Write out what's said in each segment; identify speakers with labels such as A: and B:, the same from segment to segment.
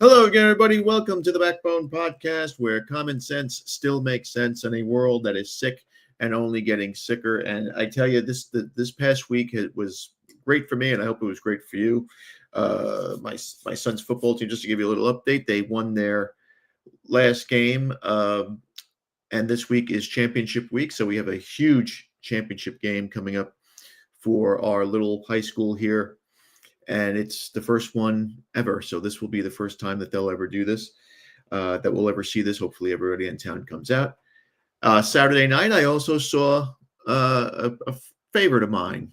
A: Hello again, everybody. Welcome to the Backbone Podcast, where common sense still makes sense in a world that is sick and only getting sicker. And I tell you, this past week it was great for me, and I hope it was great for you. My son's football team, just to give you a little update, they won their last game, and this week is championship week, so we have a huge championship game coming up for our little high school here. And it's the first one ever. So this will be the first time that they'll ever do this, that we'll ever see this. Hopefully everybody in town comes out. Saturday night, I also saw a favorite of mine,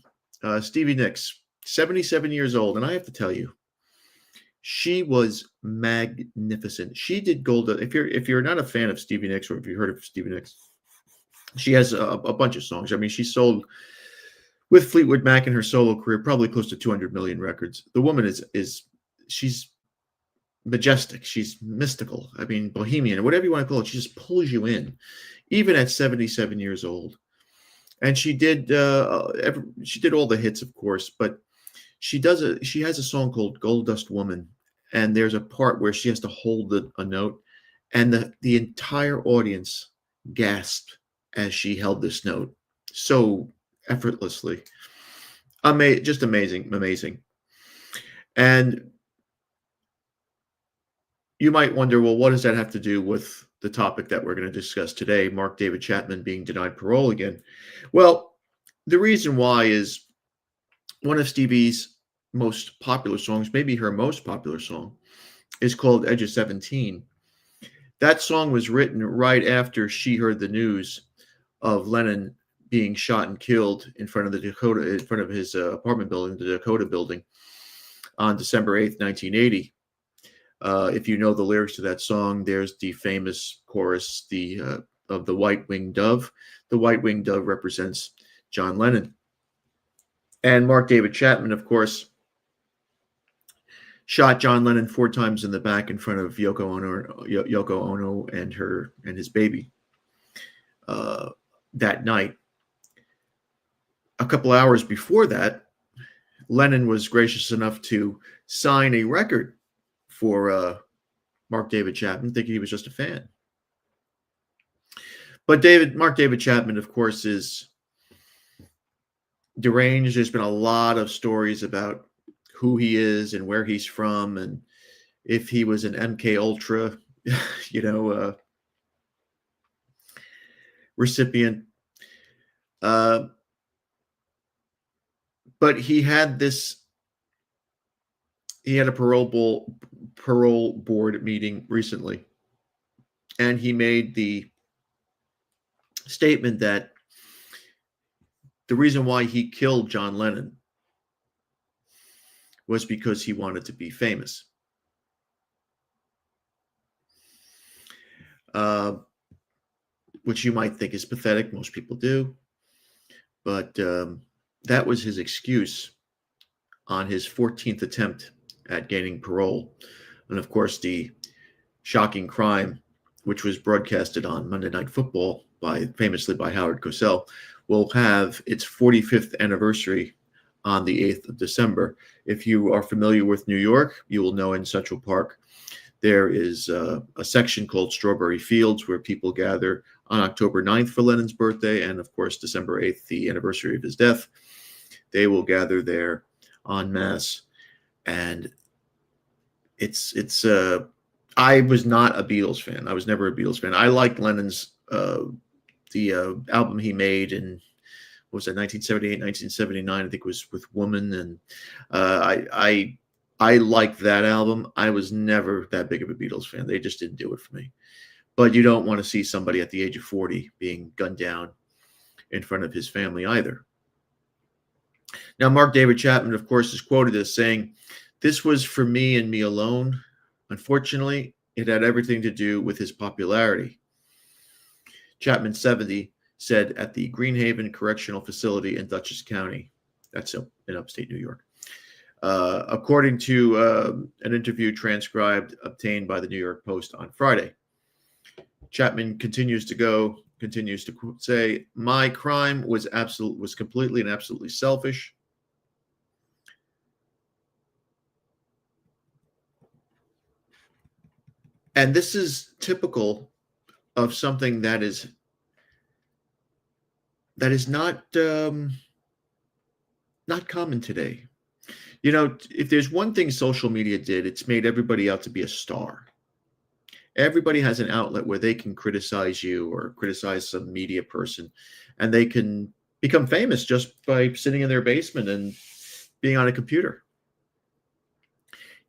A: Stevie Nicks, 77 years old. And I have to tell you, she was magnificent. She did gold. If you're not a fan of Stevie Nicks, or if you heard of Stevie Nicks, she has a bunch of songs. I mean, she sold, with Fleetwood Mac in her solo career, probably close to 200 million records. The woman she's majestic. She's mystical. I mean, bohemian, whatever you want to call it. She just pulls you in, even at 77 years old. And she did all the hits, of course, but she has a song called Gold Dust Woman. And there's a part where she has to hold a note, and the entire audience gasped as she held this note. So effortlessly. Just amazing. And you might wonder, well, what does that have to do with the topic that we're going to discuss today, Mark David Chapman being denied parole again? Well, the reason why is one of Stevie's most popular songs, maybe her most popular song, is called Edge of 17. That song was written right after she heard the news of Lennon being shot and killed in front of his apartment building, the Dakota building, on December 8th, 1980. If you know the lyrics to that song, there's the famous chorus of the white-winged dove. The white-winged dove represents John Lennon. And Mark David Chapman, of course, shot John Lennon 4 times in the back in front of Yoko Ono and his baby that night. A couple hours before that, Lennon was gracious enough to sign a record for Mark David Chapman, thinking he was just a fan. But Mark David Chapman, of course, is deranged. There's been a lot of stories about who he is and where he's from, and if he was an MK Ultra, recipient. But he had a parole board meeting recently, and he made the statement that the reason why he killed John Lennon was because he wanted to be famous. Which you might think is pathetic. Most people do. But that was his excuse on his 14th attempt at gaining parole. And of course, the shocking crime, which was broadcasted on Monday Night Football famously by Howard Cosell, will have its 45th anniversary on the 8th of December. If you are familiar with New York, you will know in Central Park there is a section called Strawberry Fields where people gather on October 9th for Lennon's birthday, and of course December 8th, the anniversary of his death. They will gather there en masse, and I was not a Beatles fan. I was never a Beatles fan. I liked Lennon's the album he made in, what was that, 1978, 1979, I think it was with Woman, and I liked that album. I was never that big of a Beatles fan. They just didn't do it for me. But you don't want to see somebody at the age of 40 being gunned down in front of his family either. Now, Mark David Chapman, of course, is quoted as saying, "This was for me and me alone. Unfortunately, it had everything to do with his popularity." Chapman, 70, said at the Greenhaven Correctional Facility in Dutchess County. That's in upstate New York. According to an interview transcribed obtained by the New York Post on Friday. Chapman continues to say, "My crime was completely and absolutely selfish. And this is typical of something that is not common today. You know, if there's one thing social media did, it's made everybody out to be a star. Everybody has an outlet where they can criticize you or criticize some media person, and they can become famous just by sitting in their basement and being on a computer.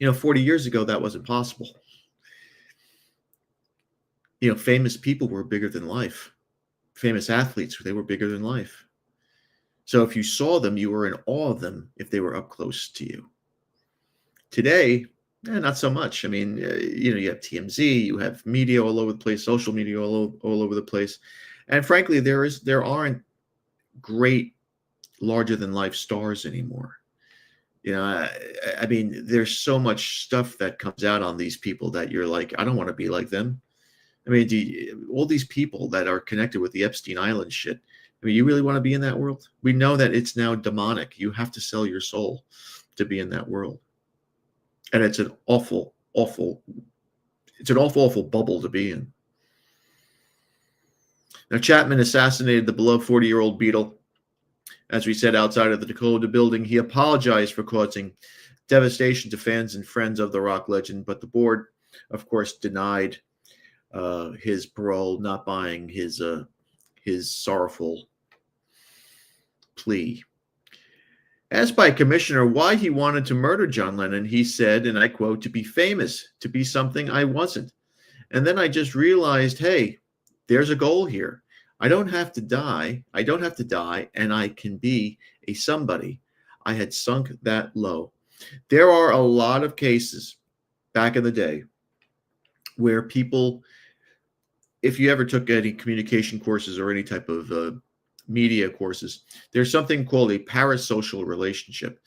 A: 40 years ago, that wasn't possible. Famous people were bigger than life. Famous athletes, they were bigger than life. So if you saw them, you were in awe of them if they were up close to you. Today, not so much. I mean, you have TMZ, you have media all over the place, social media all over the place, and frankly, there aren't great larger than life stars anymore. I mean, there's so much stuff that comes out on these people that you're like, I don't want to be like them. I mean, all these people that are connected with the Epstein Island shit. I mean, you really want to be in that world? We know that it's now demonic. You have to sell your soul to be in that world. And it's an awful, awful, awful bubble to be in. Now, Chapman assassinated the beloved 40-year-old Beatle. As we said, outside of the Dakota building, he apologized for causing devastation to fans and friends of the rock legend, but the board, of course, denied his parole, not buying his sorrowful plea. Asked by a commissioner why he wanted to murder John Lennon, he said, and I quote, "To be famous, to be something I wasn't. And then I just realized, hey, there's a goal here. I don't have to die. And I can be a somebody. I had sunk that low." There are a lot of cases back in the day where people, if you ever took any communication courses or any type of media courses, there's something called a parasocial relationship.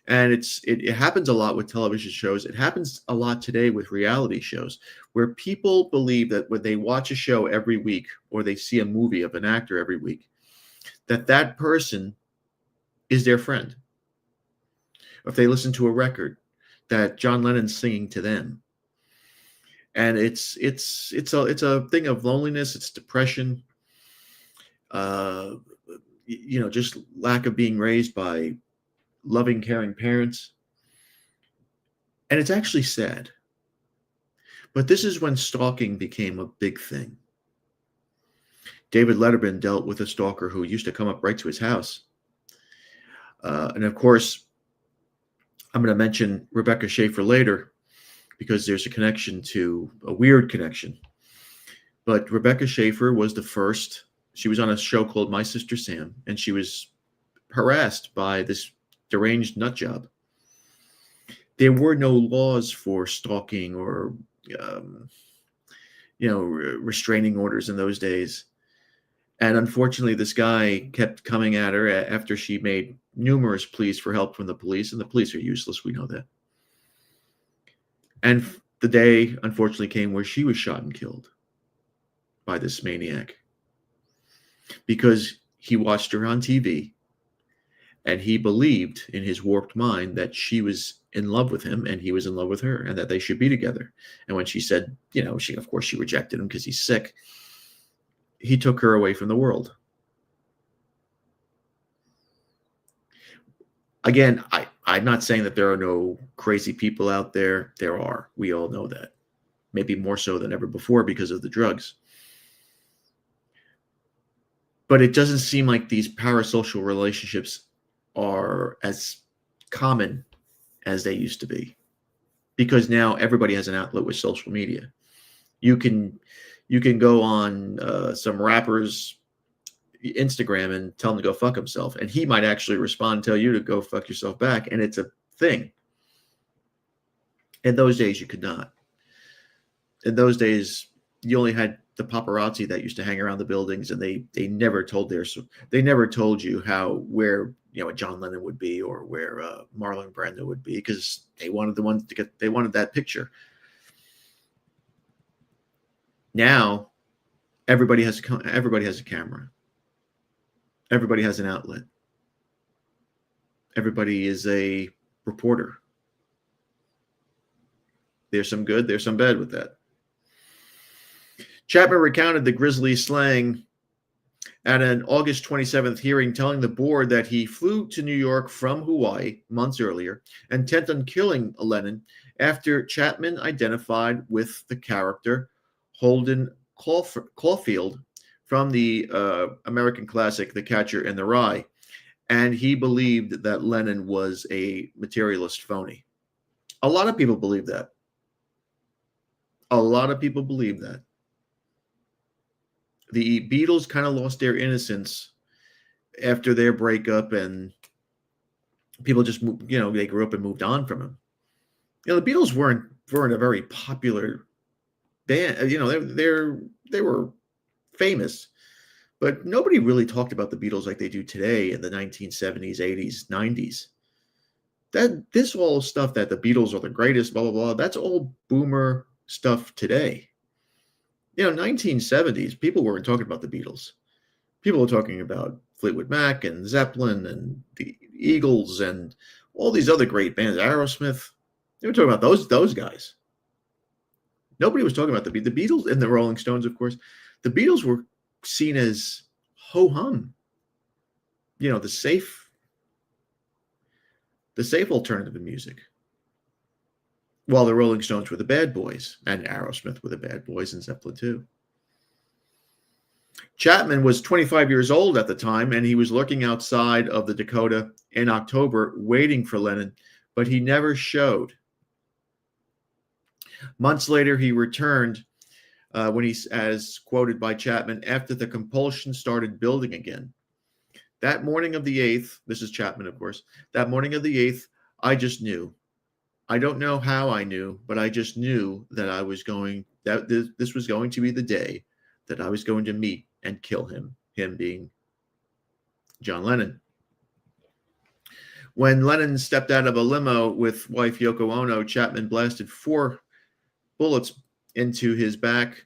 A: And it happens a lot with television shows. It happens a lot today with reality shows, where people believe that when they watch a show every week or they see a movie of an actor every week, that person is their friend. If they listen to a record, that John Lennon's singing to them. And it's a thing of loneliness. It's depression. Just lack of being raised by loving, caring parents. And it's actually sad. But this is when stalking became a big thing. David Letterman dealt with a stalker who used to come up right to his house. And of course, I'm going to mention Rebecca Schaefer later because there's a weird connection. But Rebecca Schaefer was the first. She was on a show called My Sister Sam, and she was harassed by this deranged nut job. There were no laws for stalking or, restraining orders in those days. And unfortunately, this guy kept coming at her after she made numerous pleas for help from the police, and the police are useless. We know that. And the day, unfortunately, came where she was shot and killed by this maniac because he watched her on TV. And he believed in his warped mind that she was in love with him and he was in love with her and that they should be together. And when she said, she rejected him because he's sick, he took her away from the world. Again, I'm not saying that there are no crazy people out there. There are. We all know that. Maybe more so than ever before because of the drugs. But it doesn't seem like these parasocial relationships are as common as they used to be, because now everybody has an outlet with social media. You can go on some rapper's Instagram and tell him to go fuck himself, and he might actually respond and tell you to go fuck yourself back, and it's a thing. In those days, you could not. In those days, you only had the paparazzi that used to hang around the buildings, and they never told you where John Lennon would be or where Marlon Brando would be, because they wanted that picture. Now everybody has a camera. Everybody has an outlet. Everybody is a reporter. There's some good, there's some bad with that. Chapman recounted the grisly slaying at an August 27th hearing, telling the board that he flew to New York from Hawaii months earlier, intent on killing Lennon after Chapman identified with the character Holden Caulfield from the American classic The Catcher in the Rye, and he believed that Lennon was a materialist phony. A lot of people believe that. A lot of people believe that. The Beatles kind of lost their innocence after their breakup, and people just, they grew up and moved on from him. The Beatles weren't a very popular band. They were famous, but nobody really talked about the Beatles like they do today in the 1970s, 80s, 90s. This all stuff that the Beatles are the greatest, blah, blah, blah, that's all boomer stuff today. 1970s, people weren't talking about the Beatles. People were talking about Fleetwood Mac and Zeppelin and the Eagles and all these other great bands, Aerosmith. They were talking about those guys. Nobody was talking about the Beatles and the Rolling Stones, of course. The Beatles were seen as ho-hum, the safe alternative in music. While the Rolling Stones were the bad boys, and Aerosmith were the bad boys, and Zeppelin too. Chapman was 25 years old at the time, and he was lurking outside of the Dakota in October, waiting for Lennon, but he never showed. Months later, he returned when he, as quoted by Chapman, after the compulsion started building again. That morning of the 8th, this is Chapman, of course, that morning of the 8th, I just knew. I don't know how I knew, but I just knew that this was going to be the day that I was going to meet and kill him being John Lennon. When Lennon stepped out of a limo with wife Yoko Ono, Chapman blasted 4 bullets into his back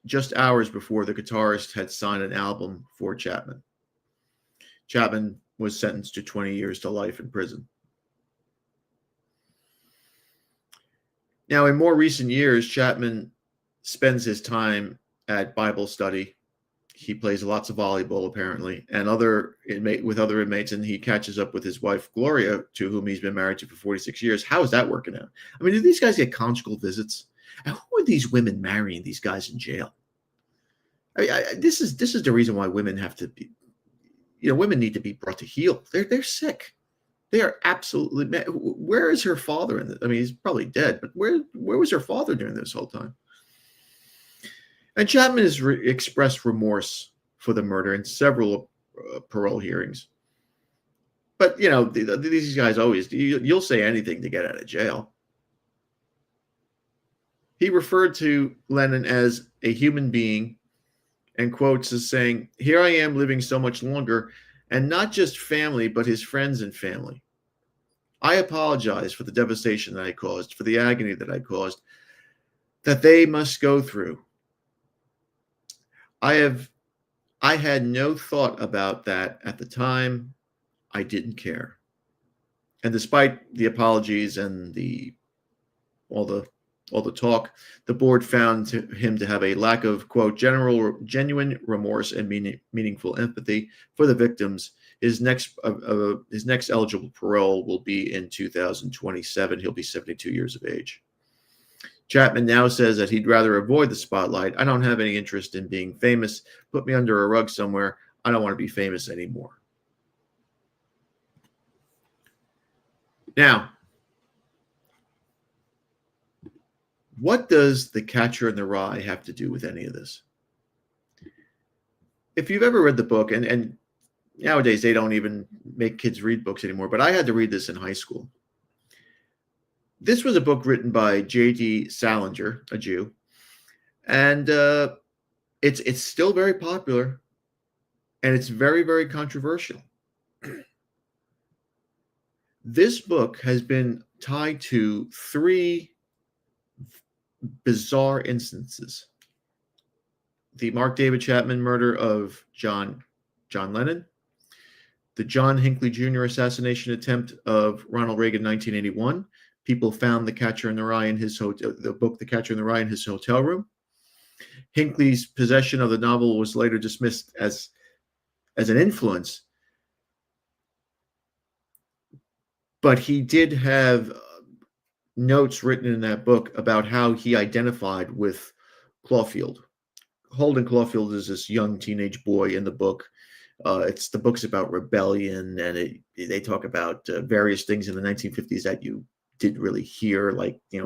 A: just hours before the guitarist had signed an album for Chapman. Chapman was sentenced to 20 years to life in prison. Now, in more recent years, Chapman spends his time at Bible study. He plays lots of volleyball, apparently, and with other inmates, and he catches up with his wife, Gloria, to whom he's been married to for 46 years. How is that working out? I mean, do these guys get conjugal visits? And who are these women marrying these guys in jail? This is the reason why women have to be, women need to be brought to heel. They're sick. They are absolutely mad. Where is her father in this? I mean, he's probably dead, but where was her father during this whole time? And Chapman has expressed remorse for the murder in several parole hearings. But, these guys always, you'll say anything to get out of jail. He referred to Lennon as a human being and quotes as saying, "Here I am living so much longer, and not just family, but his friends and family. I apologize for the devastation that I caused, for the agony that I caused, that they must go through. I had no thought about that at the time. I didn't care." And despite the apologies and all the talk, the board found him to have a lack of, quote, genuine remorse and meaningful empathy for the victims. His next eligible parole will be in 2027. He'll be 72 years of age. Chapman now says that he'd rather avoid the spotlight. "I don't have any interest in being famous. Put me under a rug somewhere. I don't want to be famous anymore." Now, what does The Catcher in the Rye have to do with any of this? If you've ever read the book, and nowadays they don't even make kids read books anymore, but I had to read this in high school. This was a book written by J.D. Salinger, a Jew, and it's still very popular, and it's very, very controversial. This book has been tied to 3 bizarre instances: the Mark David Chapman murder of John Lennon, the John Hinckley Jr. assassination attempt of Ronald Reagan in 1981. People found The Catcher in the Rye in his hotel, the book The Catcher in the Rye in his hotel room. Hinckley's possession of the novel was later dismissed as an influence, but he did have notes written in that book about how he identified with Caulfield. Holden Caulfield is this young teenage boy in the book. The book's about rebellion, and they talk about various things in the 1950s that you didn't really hear, like he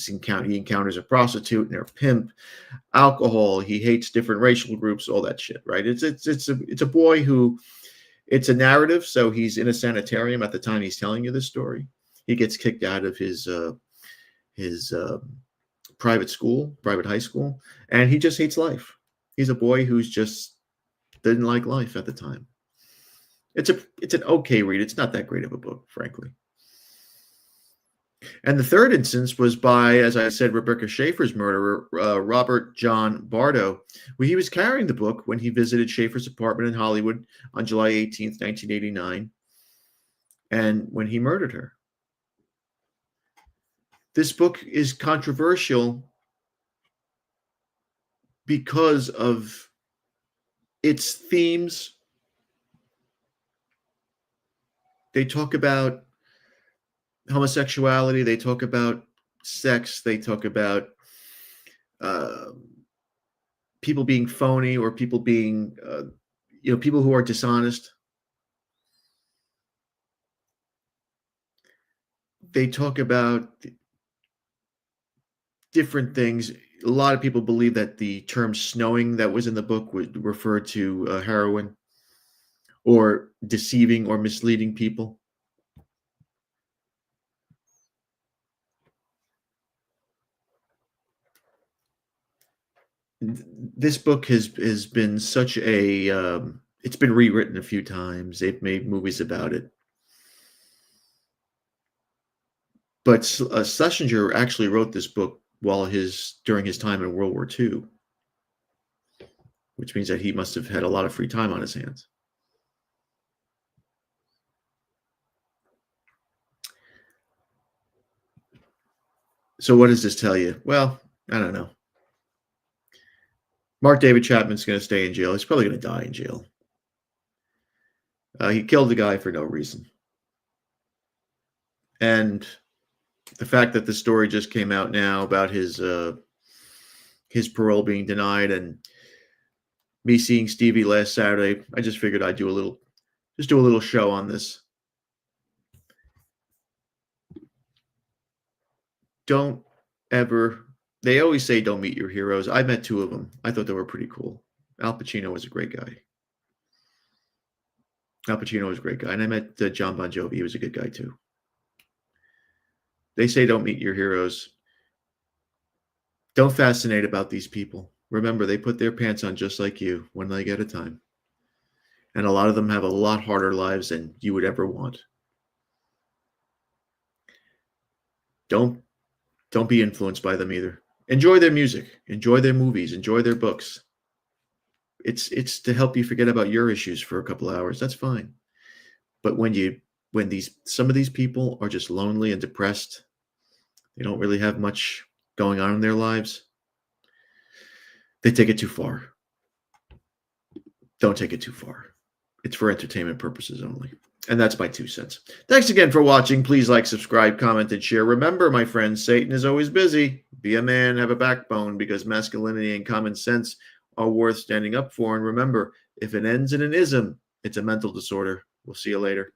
A: encounters a prostitute and a pimp, alcohol. He hates different racial groups, all that shit, right? It's a boy who, it's a narrative. So he's in a sanitarium at the time he's telling you this story. He gets kicked out of his private high school, and he just hates life. He's a boy who's just didn't like life at the time. It's an okay read. It's not that great of a book, frankly. And the third instance was by, as I said, Rebecca Schaeffer's murderer, Robert John Bardo. He was carrying the book when he visited Schaeffer's apartment in Hollywood on July 18th, 1989, and when he murdered her. This book is controversial because of its themes. They talk about homosexuality. They talk about sex. They talk about people being phony, or people being, people who are dishonest. They talk about different things. A lot of people believe that the term snowing that was in the book would refer to heroin, or deceiving or misleading people. This book has been such a it's been rewritten a few times. They've made movies about it. But Schlesinger actually wrote this book during his time in World War II, which means that he must have had a lot of free time on his hands. So what does this tell you? Well, I don't know. Mark David Chapman's going to stay in jail. He's probably going to die in jail. He killed the guy for no reason. And the fact that the story just came out now about his parole being denied, and me seeing Stevie last Saturday, I just figured I'd do a little show on this. Don't ever, they always say don't meet your heroes. I met two of them. I thought they were pretty cool. Al Pacino was a great guy. And I met John Bon Jovi. He was a good guy too. They say don't meet your heroes. Don't fascinate about these people. Remember, they put their pants on just like you, one leg at a time. And a lot of them have a lot harder lives than you would ever want. Don't be influenced by them either. Enjoy their music, enjoy their movies, enjoy their books. It's to help you forget about your issues for a couple of hours. That's fine. But when some of these people are just lonely and depressed, they don't really have much going on in their lives, they take it too far. Don't take it too far. It's for entertainment purposes only. And that's my 2 cents. Thanks again for watching. Please like, subscribe, comment, and share. Remember, my friends, Satan is always busy. Be a man, have a backbone, because masculinity and common sense are worth standing up for. And remember, if it ends in an ism, it's a mental disorder. We'll see you later.